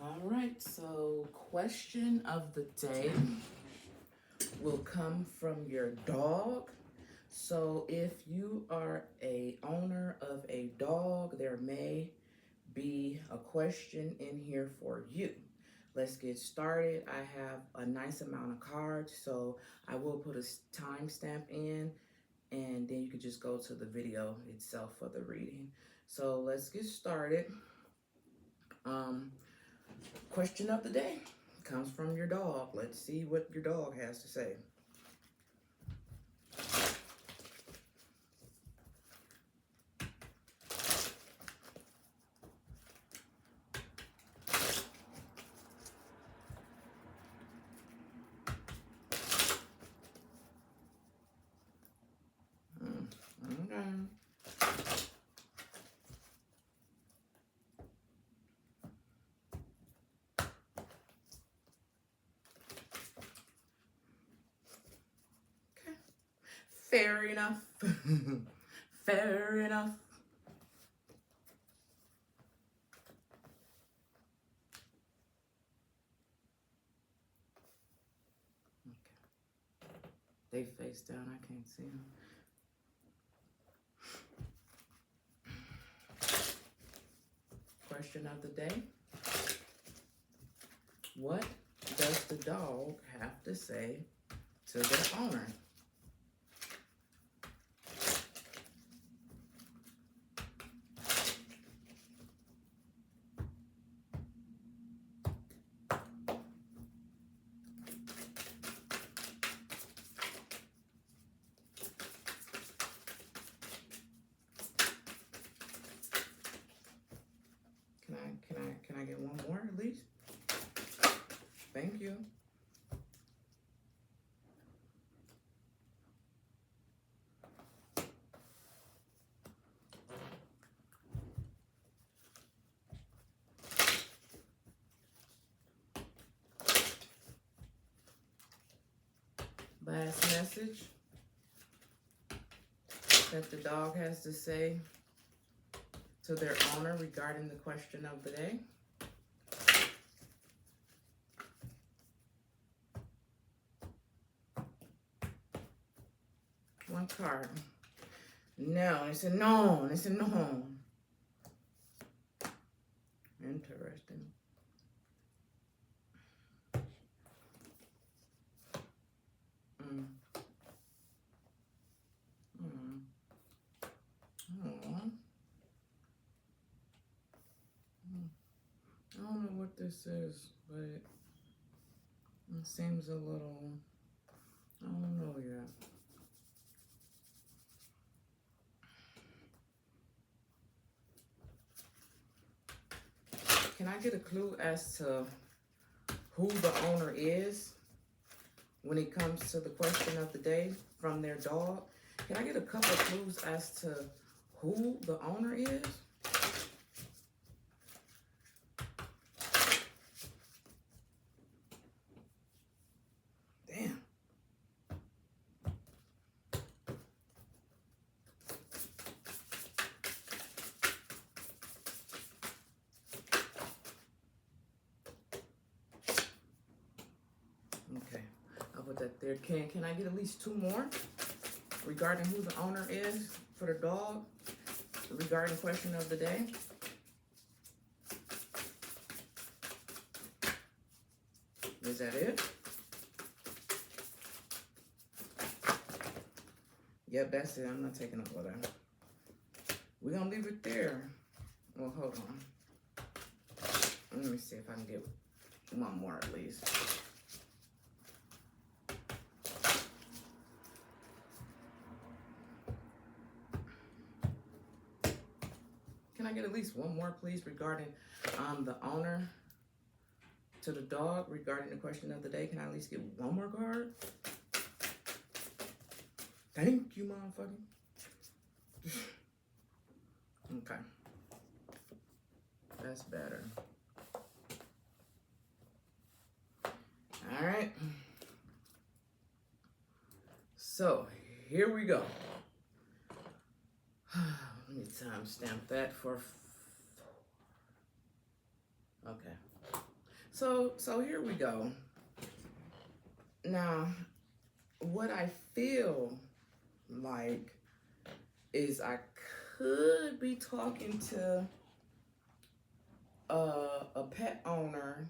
All right, so question of the day will come from your dog. So if you are a owner of a dog, there may be a question in here for you. Let's get started. I have a nice amount of cards, so I will put a timestamp in, and then you can just go to the video itself for the reading. So let's get started. Question of the day comes from your dog. Let's see what your dog has to say. Okay. Fair enough. Fair enough. Okay. They face down. I can't see them. Question of the day. What does the dog have to say to their owner? Can I get one more at least? Thank you. Last message that the dog has to say to their owner regarding the question of the day. One card. No, it's a no. It's a no. Interesting. I don't know what this is, but it seems a little, I don't know yet. Can I get a clue as to who the owner is when it comes to the question of the day from their dog? Can I get a couple of clues as to who the owner is? Damn. Okay, I'll put that there. Can I get at least two more regarding who the owner is for the dog regarding question of the day? Is that it? Yep, that's it. I'm not taking up with that. We're going to leave it there. Well, hold on. Let me see if I can get one more at least. Can I get at least one more, please, regarding the owner to the dog regarding the question of the day? Can I at least get one more card? Thank you, motherfucker. Okay. That's better. All right. So, here we go. Let me timestamp that for... Okay. So here we go. Now, what I feel like is I could be talking to a pet owner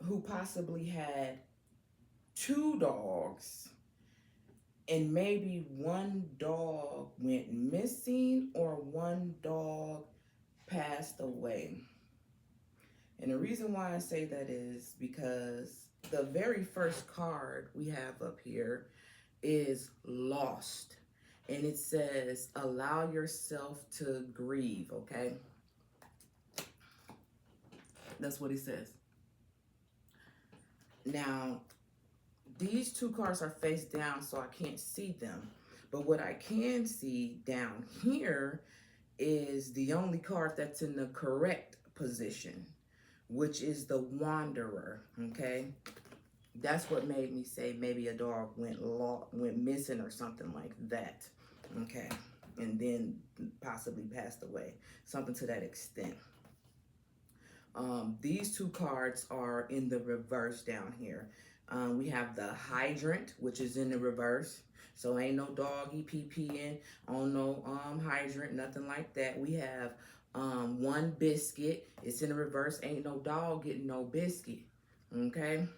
who possibly had two dogs, and maybe one dog went missing or one dog passed away. And the reason why I say that is because the very first card we have up here is lost. And it says, allow yourself to grieve, okay? That's what it says. Now, these two cards are face down, so I can't see them. But what I can see down here is the only card that's in the correct position, which is the Wanderer, okay? That's what made me say maybe a dog went missing or something like that, okay? And then possibly passed away, something to that extent. These two cards are in the reverse down here. We have the Hydrant, which is in the reverse. So ain't no doggy pee-peeing on no hydrant, nothing like that. We have one biscuit. It's in the reverse. Ain't no dog getting no biscuit. Okay?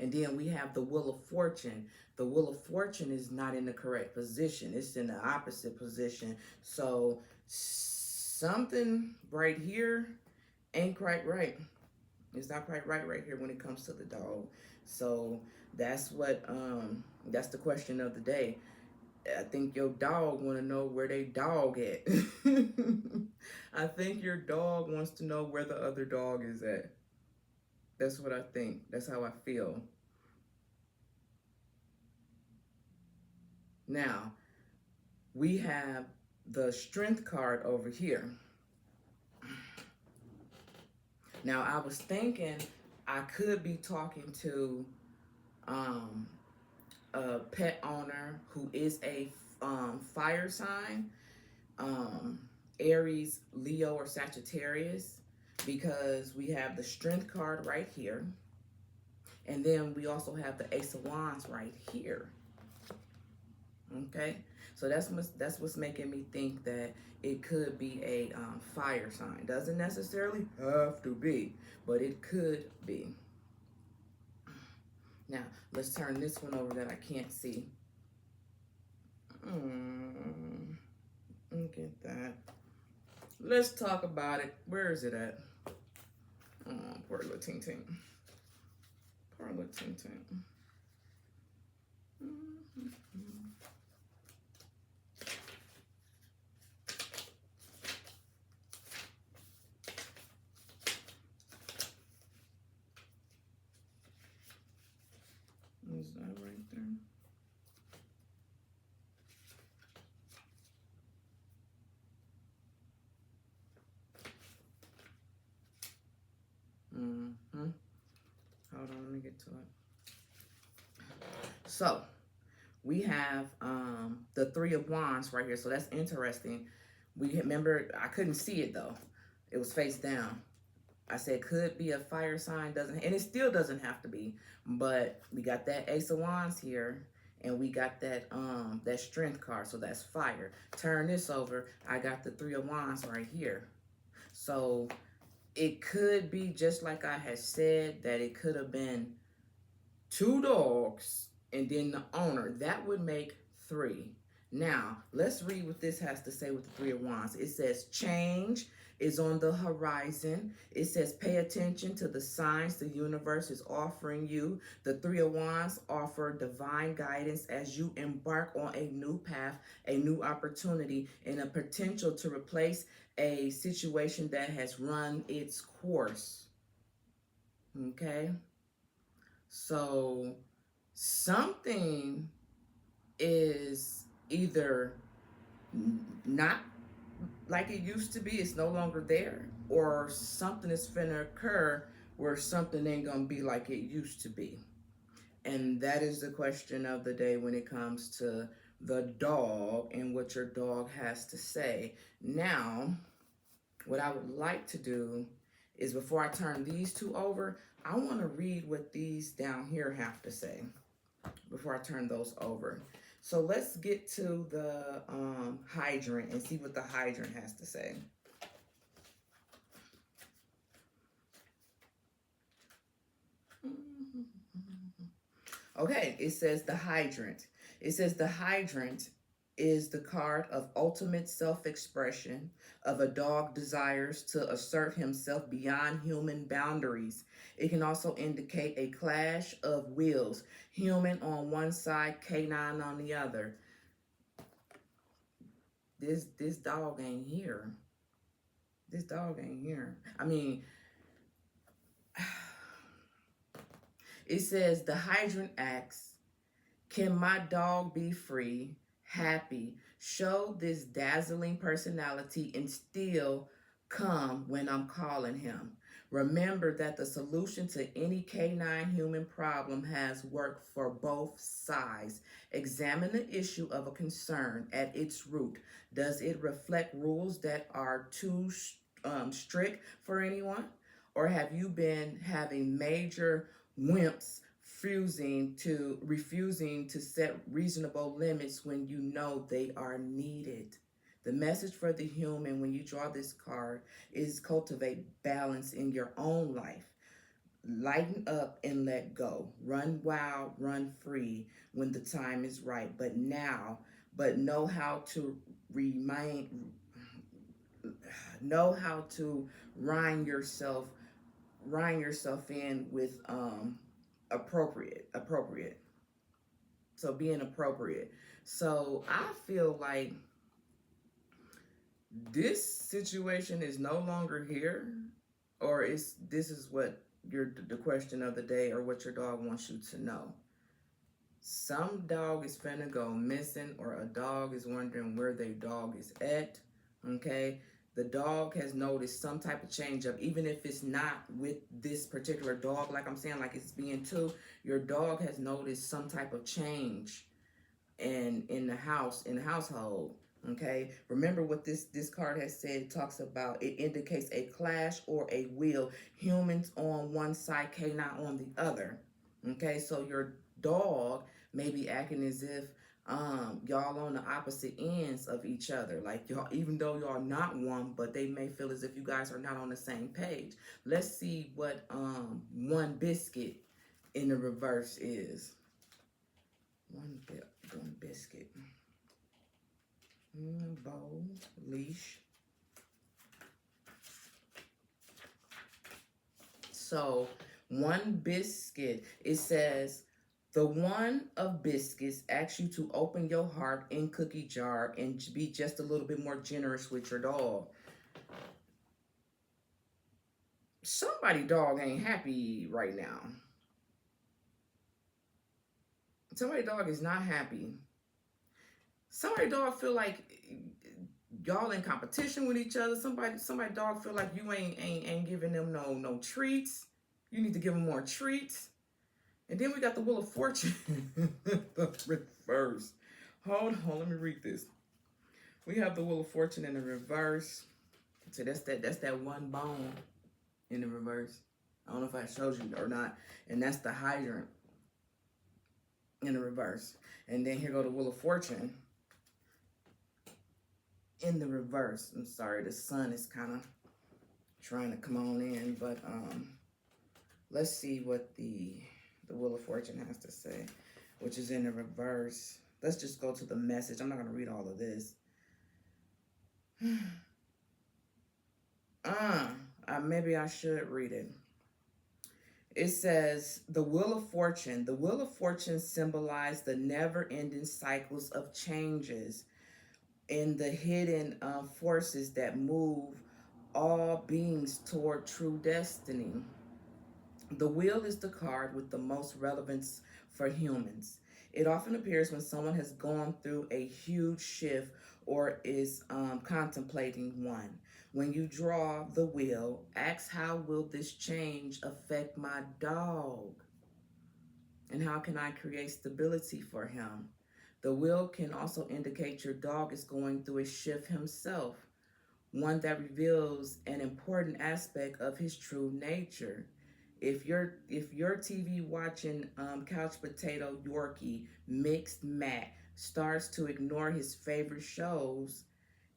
And then we have the Wheel of Fortune. The Wheel of Fortune is not in the correct position. It's in the opposite position. So something right here ain't quite right. It's not quite right here when it comes to the dog. So that's what that's the question of the day. I think your dog want to know where they dog at. I think your dog wants to know where the other dog is at. That's what I think. That's how I feel. Now, we have the Strength card over here. Now, I was thinking I could be talking to a pet owner who is a fire sign, Aries, Leo, or Sagittarius, because we have the Strength card right here. And then we also have the Ace of Wands right here. Okay, so that's what's making me think that it could be a fire sign. Doesn't necessarily have to be, but it could be. Now, let's turn this one over that I can't see. Look at that. Let's talk about it. Where is it at? Oh, poor little Ting Ting. Poor little Ting Ting. Is that right there? Hold on, let me get to it. So, we have the Three of Wands right here. So that's interesting. We remember, I couldn't see it though. It was face down. I said could be a fire sign, doesn't, and it still doesn't have to be. But we got that Ace of Wands here, and we got that that Strength card, so that's fire. Turn this over, I got the Three of Wands right here. So it could be just like I had said, that it could have been two dogs and then the owner. That would make three. Now, let's read what this has to say with the Three of Wands. It says, change is on the horizon. It says, pay attention to the signs the universe is offering you. The Three of Wands offer divine guidance as you embark on a new path, a new opportunity, and a potential to replace a situation that has run its course. Okay? So something is either not like it used to be, it's no longer there, or something is finna occur where something ain't gonna be like it used to be. And that is the question of the day when it comes to the dog and what your dog has to say. Now, what I would like to do is before I turn these two over, I want to read what these down here have to say before I turn those over. So let's get to the hydrant and see what the hydrant has to say. Okay, it says the hydrant. It says the hydrant is the card of ultimate self-expression of a dog desires to assert himself beyond human boundaries. It can also indicate a clash of wills, human on one side, canine on the other. This dog ain't here. This dog ain't here. I mean, it says the hydrant asks, can my dog be free, happy, show this dazzling personality, and still come when I'm calling him? Remember that the solution to any canine human problem has worked for both sides. Examine the issue of a concern at its root. Does it reflect rules that are too strict for anyone? Or have you been having major wimps refusing to set reasonable limits when you know they are needed? The message for the human when you draw this card is cultivate balance in your own life. Lighten up and let go. Run wild, run free when the time is right. But know how to rein yourself in with appropriate. So being appropriate. So I feel like this situation is no longer here, or this is what the question of the day, or what your dog wants you to know. Some dog is finna go missing, or a dog is wondering where their dog is at. Okay, the dog has noticed some type of change up, even if it's not with this particular dog, like I'm saying, like it's being two. Your dog has noticed some type of change in the household. Okay, remember what this card has said. It talks about, it indicates a clash or a will, humans on one side, canine on the other. Okay, so your dog may be acting as if y'all on the opposite ends of each other, like y'all, even though y'all not one, but they may feel as if you guys are not on the same page. Let's see what one biscuit in the reverse is. One biscuit. Bow, leash. So one biscuit, it says, the one of biscuits asks you to open your heart in cookie jar and be just a little bit more generous with your dog. Somebody dog ain't happy right now. Somebody dog is not happy. Somebody dog feel like y'all in competition with each other. Somebody dog feel like you ain't giving them no treats. You need to give them more treats. And then we got the Wheel of Fortune. The reverse. Hold on, let me read this. We have the Wheel of Fortune in the reverse. So that's that one bone in the reverse. I don't know if I showed you or not. And that's the hydrant in the reverse. And then here go the Wheel of Fortune in the reverse. I'm sorry, the sun is kind of trying to come on in, but let's see what the Wheel of Fortune has to say, which is in the reverse. Let's just go to the message. I'm not going to read all of this. Maybe I should read it. It says, the Wheel of Fortune. The Wheel of Fortune symbolizes the never-ending cycles of changes in the hidden forces that move all beings toward true destiny. The wheel is the card with the most relevance for humans. It often appears when someone has gone through a huge shift or is contemplating one. When you draw the wheel, ask, how will this change affect my dog? And how can I create stability for him? The wheel can also indicate your dog is going through a shift himself. one that reveals an important aspect of his true nature. If your TV watching couch potato Yorkie mixed Matt starts to ignore his favorite shows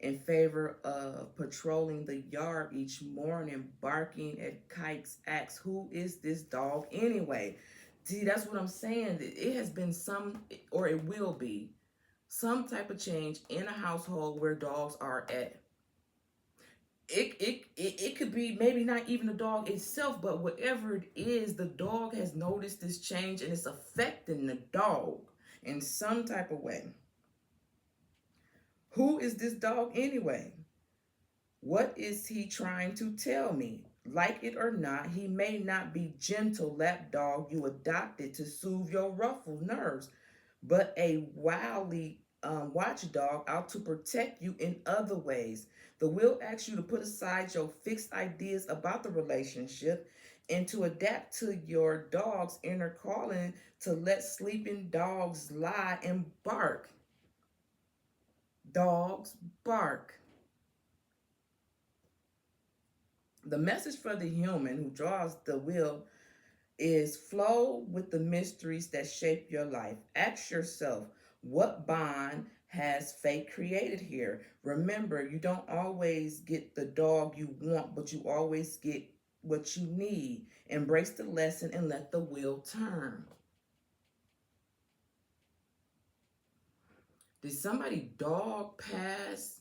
in favor of patrolling the yard each morning, barking at Kike's axe, who is this dog anyway? See, that's what I'm saying. It has been some, or it will be, some type of change in a household where dogs are at. It could be maybe not even the dog itself, but whatever it is, the dog has noticed this change and it's affecting the dog in some type of way. Who is this dog anyway? What is he trying to tell me? Like it or not, he may not be gentle lap dog you adopted to soothe your ruffled nerves, but a wily watchdog out to protect you in other ways. The will asks you to put aside your fixed ideas about the relationship and to adapt to your dog's inner calling to let sleeping dogs lie and bark. Dogs bark. The message for the human who draws the will is flow with the mysteries that shape your life. Ask yourself, what bond has fate created here? Remember, you don't always get the dog you want, but you always get what you need. Embrace the lesson and let the wheel turn. Did somebody dog pass?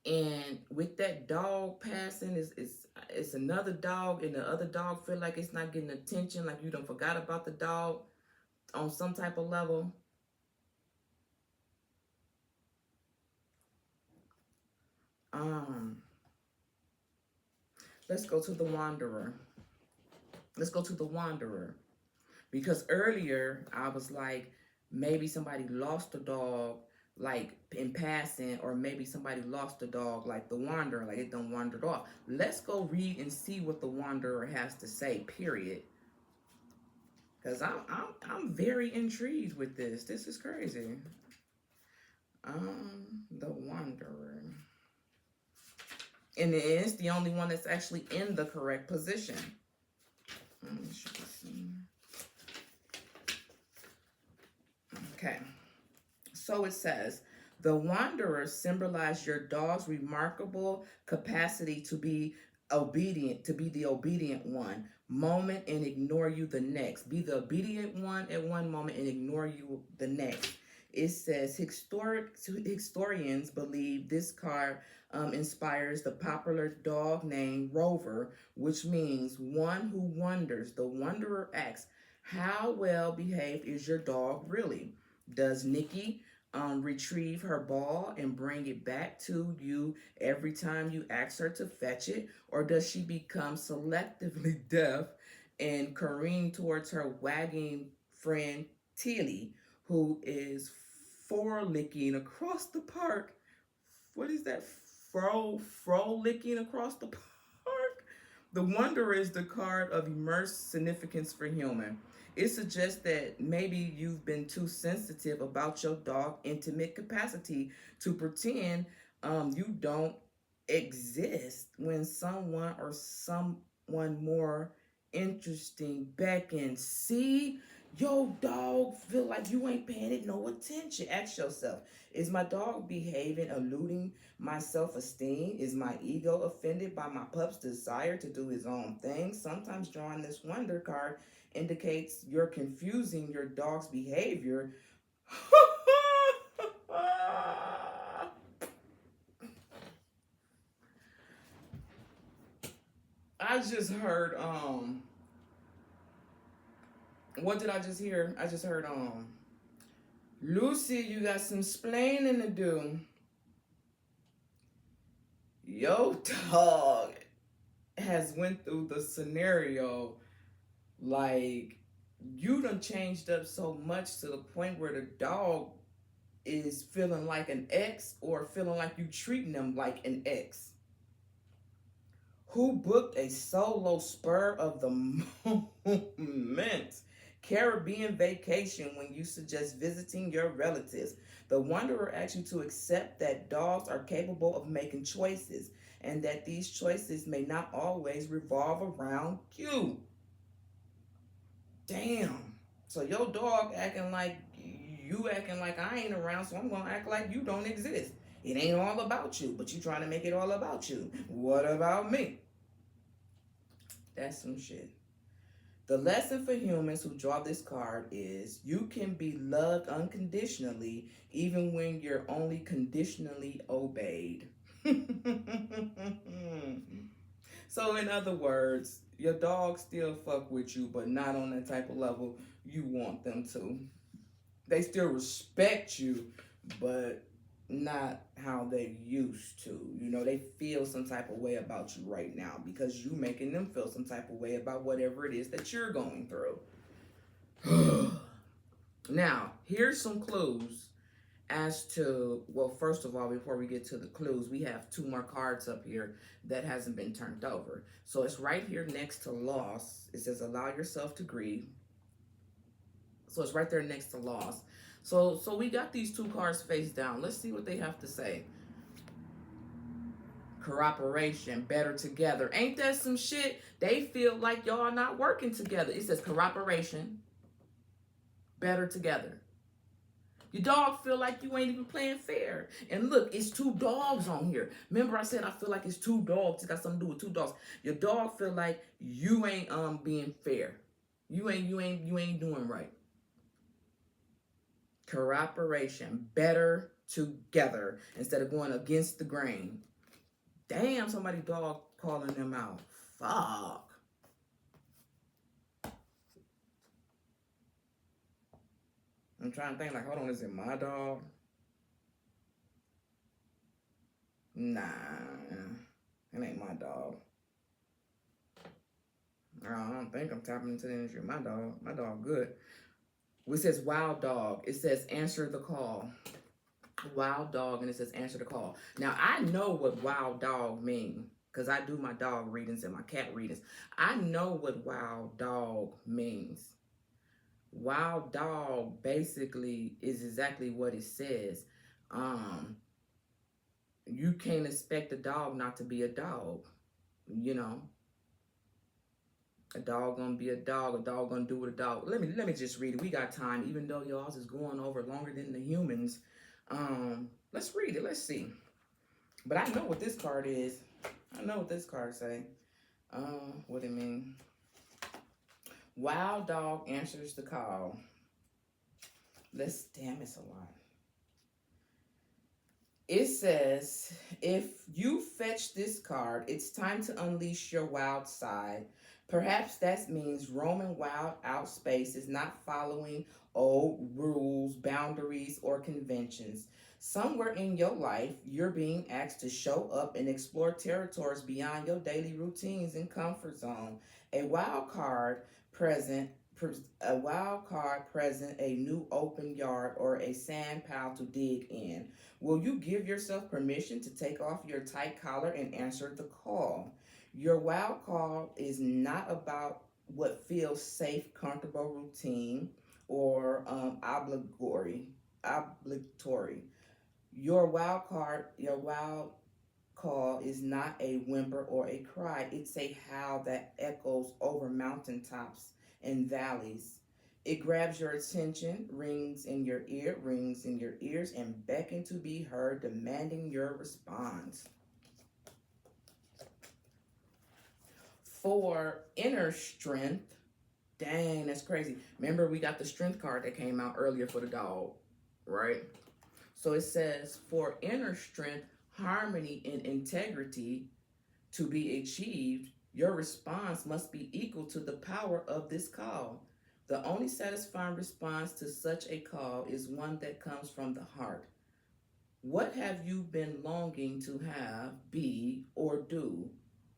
And with that dog passing, it's another dog, and the other dog feel like it's not getting attention, like you done forgot about the dog on some type of level. Let's go to the wanderer. Let's go to the wanderer. Because earlier I was like, maybe somebody lost a dog like in passing, or maybe somebody lost a dog like the wanderer, like it done wandered off. Let's go read and see what the wanderer has to say, period. Because I'm very intrigued with this. This is crazy. The wanderer. And it's the only one that's actually in the correct position. Okay. So it says, the wanderer symbolizes your dog's remarkable capacity to be obedient, to be the obedient one moment and ignore you the next. Be the obedient one at one moment and ignore you the next. It says historians believe this card inspires the popular dog named Rover, which means one who wonders. The wanderer asks, how well behaved is your dog really? Does Nikki retrieve her ball and bring it back to you every time you ask her to fetch it? Or does she become selectively deaf and careen towards her wagging friend Tilly, who is licking across the park? What is that? Licking across the park? The wonder is the card of immersed significance for human. It suggests that maybe you've been too sensitive about your dog's intimate capacity to pretend you don't exist when someone or someone more interesting beckons. See, your dog feel like you ain't paying it no attention. Ask yourself, is my dog behaving, eluding my self-esteem? Is my ego offended by my pup's desire to do his own thing? Sometimes drawing this wonder card indicates you're confusing your dog's behavior. I just heard what did I just hear? I just heard Lucy, you got some splaining to do. Yo dog has went through the scenario, like you done changed up so much to the point where the dog is feeling like an ex or feeling like you treating them like an ex. Who booked a solo spur of the moment Caribbean vacation when you suggest visiting your relatives? The wanderer asks you to accept that dogs are capable of making choices and that these choices may not always revolve around you. Damn. So your dog acting like you acting like I ain't around, so I'm gonna act like you don't exist. It ain't all about you, but you trying to make it all about you. What about me? That's some shit. The lesson for humans who draw this card is you can be loved unconditionally even when you're only conditionally obeyed. So in other words, your dog still fuck with you, but not on the type of level you want them to. They still respect you, but not how they used to. You know, they feel some type of way about you right now because you making them feel some type of way about whatever it is that you're going through. Now, here's some clues as to, well, first of all, before we get to the clues, we have 2 more cards up here that hasn't been turned over. So it's right here next to loss. It says allow yourself to grieve. So it's right there next to loss. So we got these 2 cards face down. Let's see what they have to say. Cooperation, better together. Ain't that some shit? They feel like y'all not working together. It says cooperation, better together. Your dog feel like you ain't even playing fair. And look, it's 2 dogs on here. Remember I said I feel like it's 2 dogs. It's got something to do with 2 dogs. Your dog feel like you ain't being fair. You ain't doing right. Cooperation, better together instead of going against the grain. Damn, somebody dog calling them out. Fuck. I'm trying to think like, hold on, is it my dog? Nah, it ain't my dog. I don't think I'm tapping into the energy of my dog. My dog good. It says wild dog. It says answer the call. Wild dog, and it says answer the call. Now, I know what wild dog means because I do my dog readings and my cat readings. I know what wild dog means. Wild dog basically is exactly what it says. You can't expect a dog not to be a dog, you know. A dog gonna be a dog gonna do what a dog. Let me just read it. We got time, even though y'all's is going over longer than the humans. Let's read it. Let's see. But I know what this card is. I know what this card say. What it mean? Wild dog answers the call. Damn, it's a lot. It says, if you fetch this card, it's time to unleash your wild side. Perhaps that means roaming wild out spaces, not following old rules, boundaries, or conventions. Somewhere in your life, you're being asked to show up and explore territories beyond your daily routines and comfort zone. A wild card present, a new open yard, or a sand pile to dig in. Will you give yourself permission to take off your tight collar and answer the call? Your wild call is not about what feels safe, comfortable, routine, or obligatory. Your wild call is not a whimper or a cry. It's a howl that echoes over mountaintops and valleys. It grabs your attention, rings in your ears, and beckons to be heard, demanding your response. For inner strength, dang, that's crazy. Remember, we got the strength card that came out earlier for the dog, right? So it says, for inner strength, harmony, and integrity to be achieved, your response must be equal to the power of this call. The only satisfying response to such a call is one that comes from the heart. What have you been longing to have, be, or do?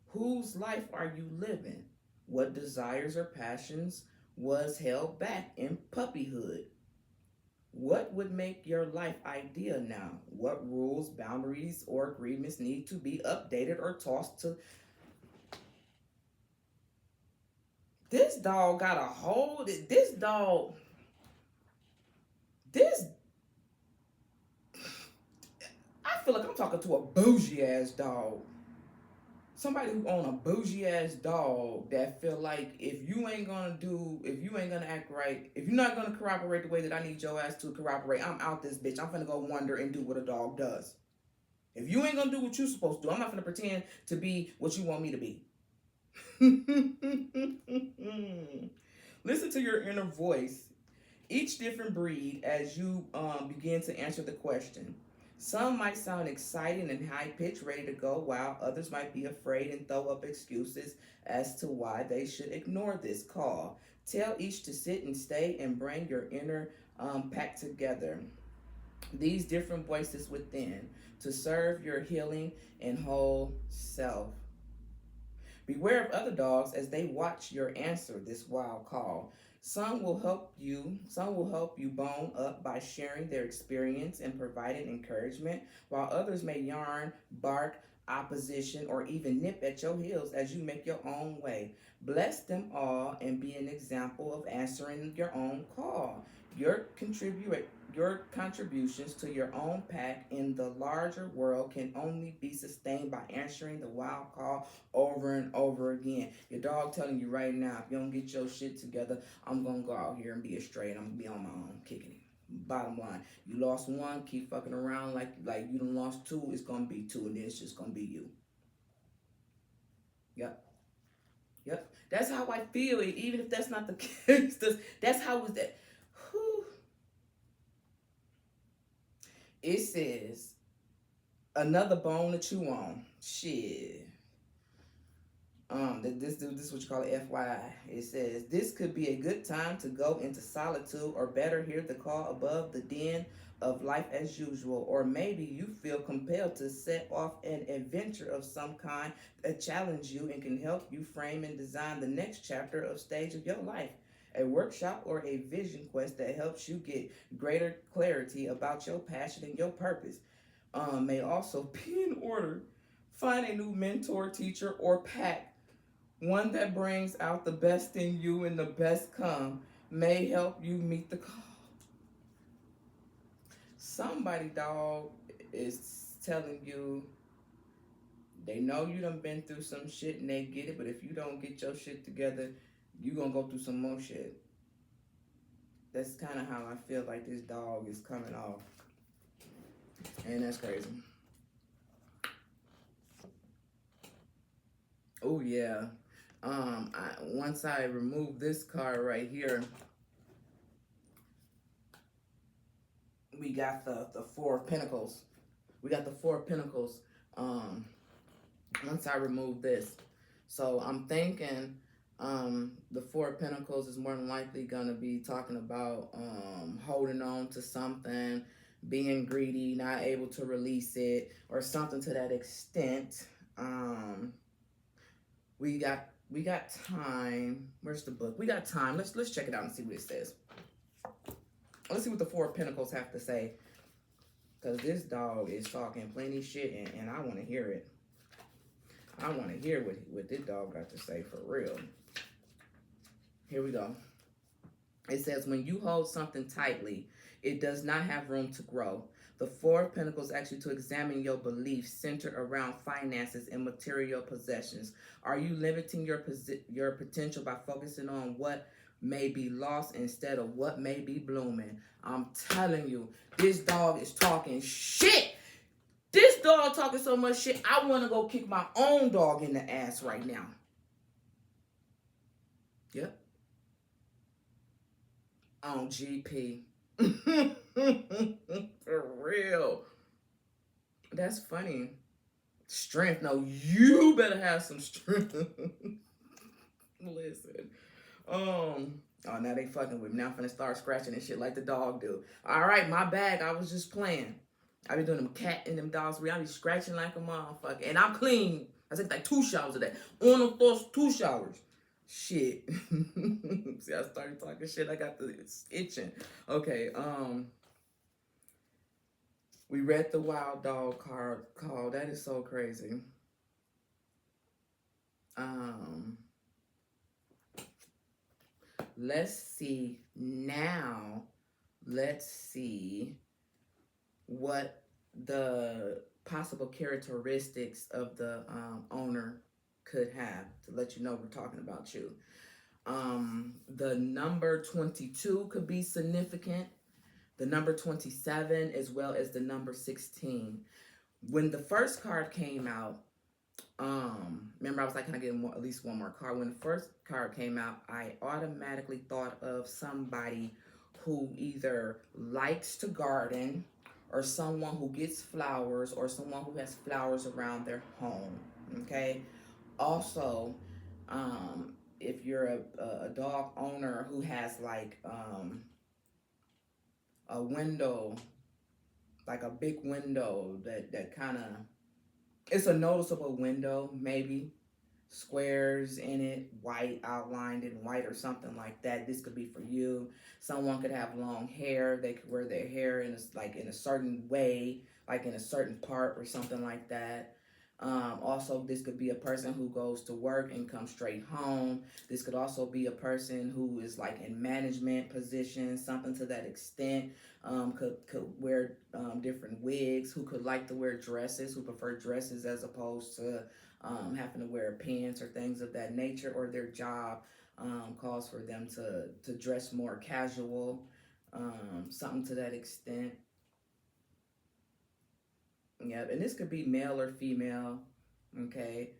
Whose life are you living? What desires or passions was held back in puppyhood? What would make your life ideal now? What rules, boundaries, or agreements need to be updated or tossed to? This dog got a hold. This dog. I feel like I'm talking to a bougie ass dog. somebody who own a bougie ass dog that feel like if you ain't gonna act right, if you're not gonna cooperate the way that I need your ass to cooperate, I'm out this bitch. I'm finna go wander and do what a dog does. If you ain't gonna do what you supposed to do, I'm not gonna pretend to be what you want me to be. Listen to your inner voice, each different breed, as you begin to answer the question. Some might sound excited and high pitched, ready to go, while others might be afraid and throw up excuses as to why they should ignore this call. Tell each to sit and stay and bring your inner pack together. These different voices within to serve your healing and whole self. Beware of other dogs as they watch your answer this wild call. Some will help you bone up by sharing their experience and providing encouragement, while others may yarn, bark, opposition, or even nip at your heels as you make your own way. Bless them all and be an example of answering your own call. Your contribute your contributions to your own pack in the larger world can only be sustained by answering the wild call over and over again. Your dog telling you right now, if you don't get your shit together, I'm gonna go out here and be a stray and I'm gonna be on my own, kicking it. Bottom line, you lost one, keep fucking around like you done lost two, it's gonna be two, and then it's just gonna be you. Yep. Yep. That's how I feel, even if that's not the case. That's how is that. Whew. It says another bone to chew on. Shit. This is what you call it, FYI. It says this could be a good time to go into solitude, or better, hear the call above the din of life as usual. Or maybe you feel compelled to set off an adventure of some kind that challenges you and can help you frame and design the next chapter of stage of your life. A workshop or a vision quest that helps you get greater clarity about your passion and your purpose may also be in order. Find a new mentor, teacher, or pack, one that brings out the best in you and the best come, may help you meet the call. Somebody, dog, is telling you they know you done been through some shit and they get it, but if you don't get your shit together, you gonna go through some more shit. That's kind of how I feel like this dog is coming off. And that's crazy. Oh, yeah. Once I remove this card right here, we got the Four of Pentacles. We got the Four of Pentacles. Once I remove this, so I'm thinking the Four of Pentacles is more than likely gonna be talking about holding on to something, being greedy, not able to release it, or something to that extent. We got time. Where's the book? We got time. Let's check it out and see what it says. Let's see what the Four of Pentacles have to say. Because this dog is talking plenty shit and I want to hear it. I want to hear what this dog got to say for real. Here we go. It says, when you hold something tightly, it does not have room to grow. The Four of Pentacles asks you to examine your beliefs centered around finances and material possessions. Are you limiting your potential by focusing on what may be lost instead of what may be blooming? I'm telling you, this dog is talking shit. This dog talking so much shit, I want to go kick my own dog in the ass right now. Yep. On GP. For real. That's funny. Strength. No, you better have some strength. Listen. Oh, now they fucking with me. Now I'm finna start scratching and shit like the dog do. Alright, my bag. I was just playing. I be doing them cat and them dogs where I be scratching like a motherfucker. And I'm clean. I take like 2 showers a day. On the first 2 showers. Shit. See, I started talking shit. I got the itching. Okay, we read the wild dog card call. That is so crazy. Let's see now. Let's see what the possible characteristics of the owner could have to let you know we're talking about you. The number 22 could be significant. The number 27 as well as the number 16. When the first card came out, remember I was like, can I get at least one more card? When the first card came out, I automatically thought of somebody who either likes to garden or someone who gets flowers or someone who has flowers around their home. Okay. Also, if you're a dog owner who has like a window, like a big window that kind of, it's a noticeable window, maybe squares in it, white, outlined in white or something like that. This could be for you. Someone could have long hair. They could wear their hair in a certain way, like in a certain part or something like that. Also, this could be a person who goes to work and comes straight home. This could also be a person who is like in management positions, something to that extent. Could wear different wigs, who could like to wear dresses, who prefer dresses as opposed to having to wear pants or things of that nature, or their job calls for them to dress more casual, something to that extent. Yep, and this could be male or female, okay?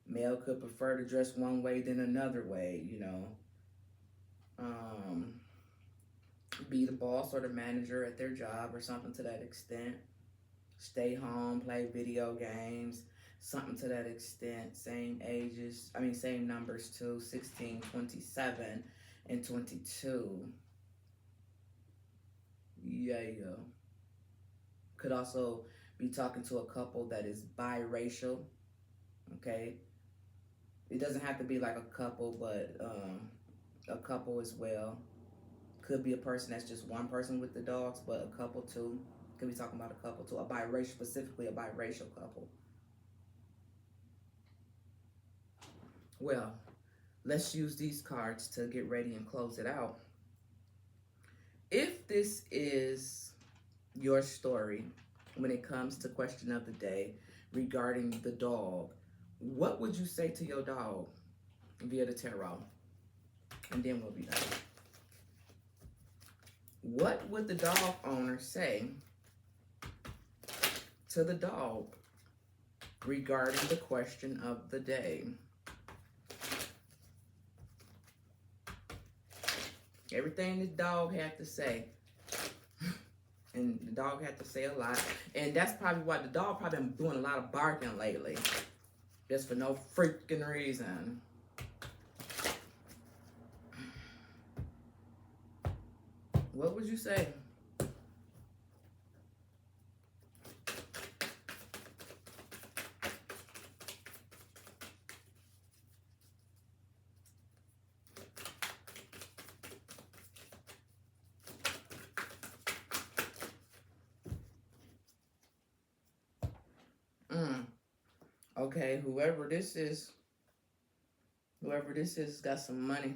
Male could prefer to dress one way than another way, you know. Be the boss or the manager at their job or something to that extent. Stay home, play video games, something to that extent. Same ages, same numbers too, 16, 27, and 22. Yeah. Could also be talking to a couple that is biracial, okay? It doesn't have to be like a couple, but a couple as well. Could be a person that's just one person with the dogs, but a couple too. Could be talking about a couple too, a biracial, specifically a biracial couple. Well, let's use these cards to get ready and close it out. If this is your story when it comes to question of the day regarding the dog, what would you say to your dog via the tarot? And then we'll be done. What would the dog owner say to the dog regarding the question of the day? Everything the dog had to say. And the dog had to say a lot. And that's probably why the dog probably been doing a lot of barking lately. Just for no freaking reason. What would you say? Okay, whoever this is got some money.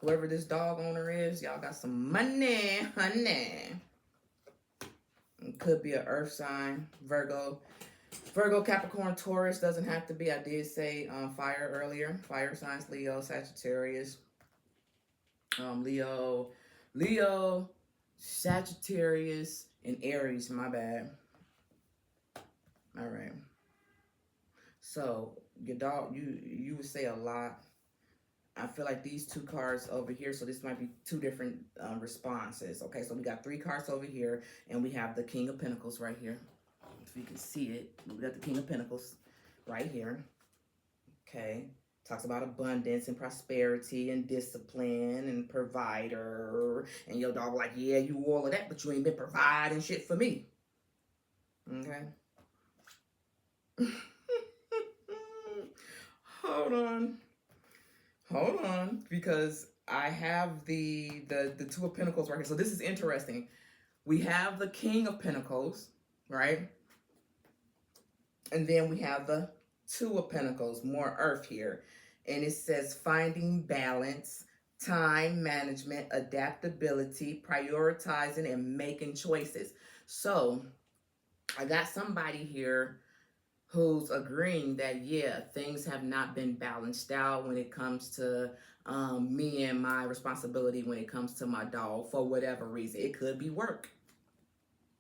Whoever this dog owner is, y'all got some money, honey. It could be an earth sign, Virgo, Capricorn, Taurus. Doesn't have to be. I did say fire earlier. Fire signs, Leo, Sagittarius. Leo, Sagittarius, and Aries. My bad. All right. So your dog, you would say a lot. I feel like these two cards over here, so this might be two different responses. Okay, so we got three cards over here, and we have the King of Pentacles right here. If you can see it, we got the King of Pentacles right here. Okay, talks about abundance and prosperity and discipline and provider. And your dog like, yeah, you all of that, but you ain't been providing shit for me. Okay. Hold on, because I have the Two of Pentacles right here. So this is interesting. We have the King of Pentacles, right? And then we have the Two of Pentacles, more earth here. And it says finding balance, time management, adaptability, prioritizing, and making choices. So I got somebody here who's agreeing that, yeah, things have not been balanced out when it comes to me and my responsibility when it comes to my dog for whatever reason. It could be work.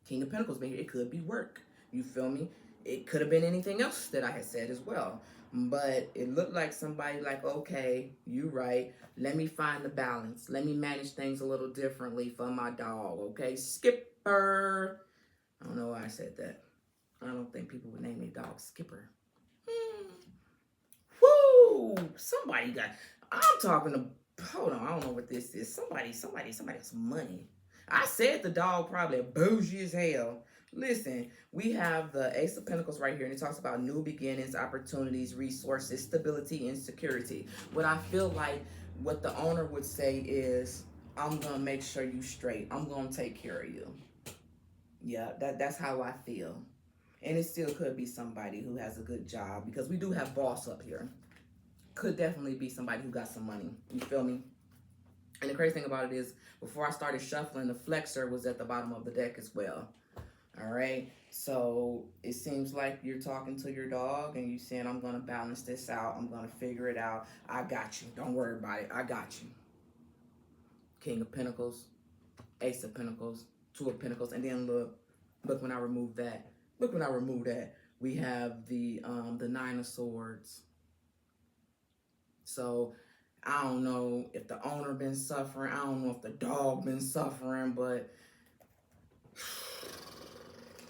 King of Pentacles, baby, it could be work. You feel me? It could have been anything else that I had said as well. But it looked like somebody like, okay, you right. Let me find the balance. Let me manage things a little differently for my dog, okay? Skipper. I don't know why I said that. I don't think people would name a dog Skipper. Hmm. Woo! Somebody got. I'm talking to. Hold on, I don't know what this is. Somebody got some money. I said the dog probably bougie as hell. Listen, we have the Ace of Pentacles right here, and it talks about new beginnings, opportunities, resources, stability, and security. What I feel like what the owner would say is, I'm gonna make sure you straight. I'm gonna take care of you. Yeah, that's how I feel. And it still could be somebody who has a good job because we do have boss up here. Could definitely be somebody who got some money. You feel me? And the crazy thing about it is, before I started shuffling, the flexor was at the bottom of the deck as well. All right. So it seems like you're talking to your dog and you saying, I'm going to balance this out. I'm going to figure it out. I got you. Don't worry about it. I got you. King of Pentacles, Ace of Pentacles, Two of Pentacles. And then look when I remove that. Look when I remove that. We have the Nine of Swords. So I don't know if the owner been suffering. I don't know if the dog been suffering, but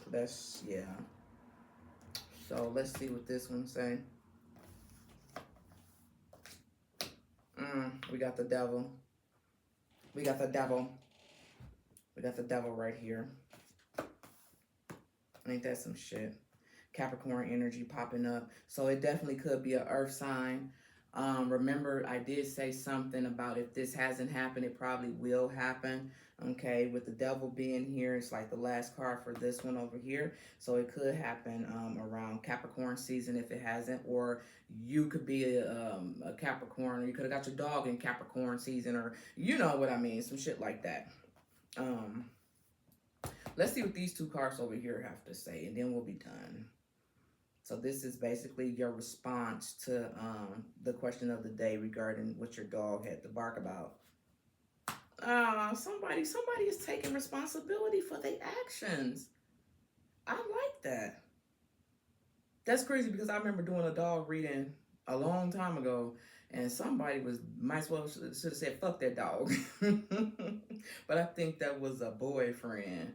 that's, yeah. So let's see what this one say. We got the devil. We got the devil. We got the devil right here. Ain't that some shit? Capricorn energy popping up. So it definitely could be an earth sign. Remember, I did say something about if this hasn't happened, it probably will happen. Okay, with the devil being here, it's like the last card for this one over here. So it could happen around Capricorn season if it hasn't, or you could be a Capricorn, or you could have got your dog in Capricorn season, or you know what I mean, some shit like that. Let's see what these two cards over here have to say, and then we'll be done. So this is basically your response to the question of the day regarding what your dog had to bark about. Somebody is taking responsibility for their actions. I like that. That's crazy because I remember doing a dog reading a long time ago, and somebody might as well should have said fuck that dog. But I think that was a boyfriend.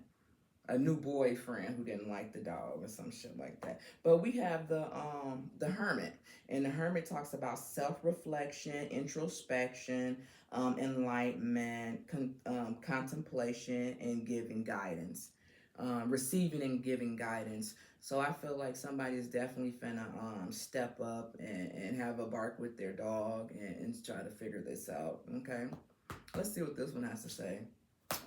A new boyfriend who didn't like the dog or some shit like that. But we have the Hermit, and the Hermit talks about self-reflection, introspection, enlightenment, contemplation, and giving guidance, receiving and giving guidance. So I feel like somebody is definitely finna step up and have a bark with their dog and try to figure this out. Okay, let's see what this one has to say.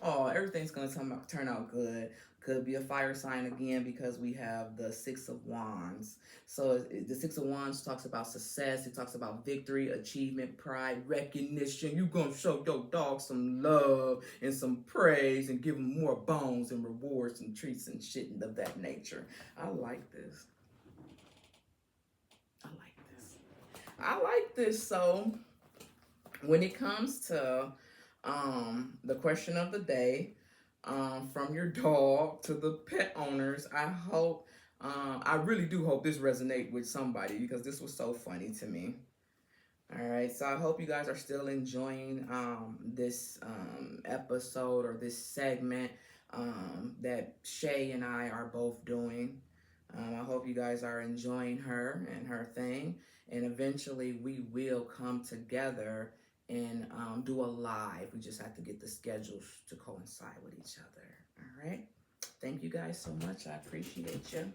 Oh, everything's going to turn out good. Could be a fire sign again because we have the Six of Wands. So the Six of Wands talks about success. It talks about victory, achievement, pride, recognition. You're going to show your dog some love and some praise and give him more bones and rewards and treats and shit of that nature. I like this. I like this. I like this. So when it comes to the question of the day, from your dog to the pet owners, I really do hope this resonates with somebody because this was so funny to me. All right, so I hope you guys are still enjoying this episode or this segment that Shay and I are both doing. I hope you guys are enjoying her and her thing, and eventually we will come together and do a live. We just have to get the schedules to coincide with each other. All right. Thank you guys so much. I appreciate you.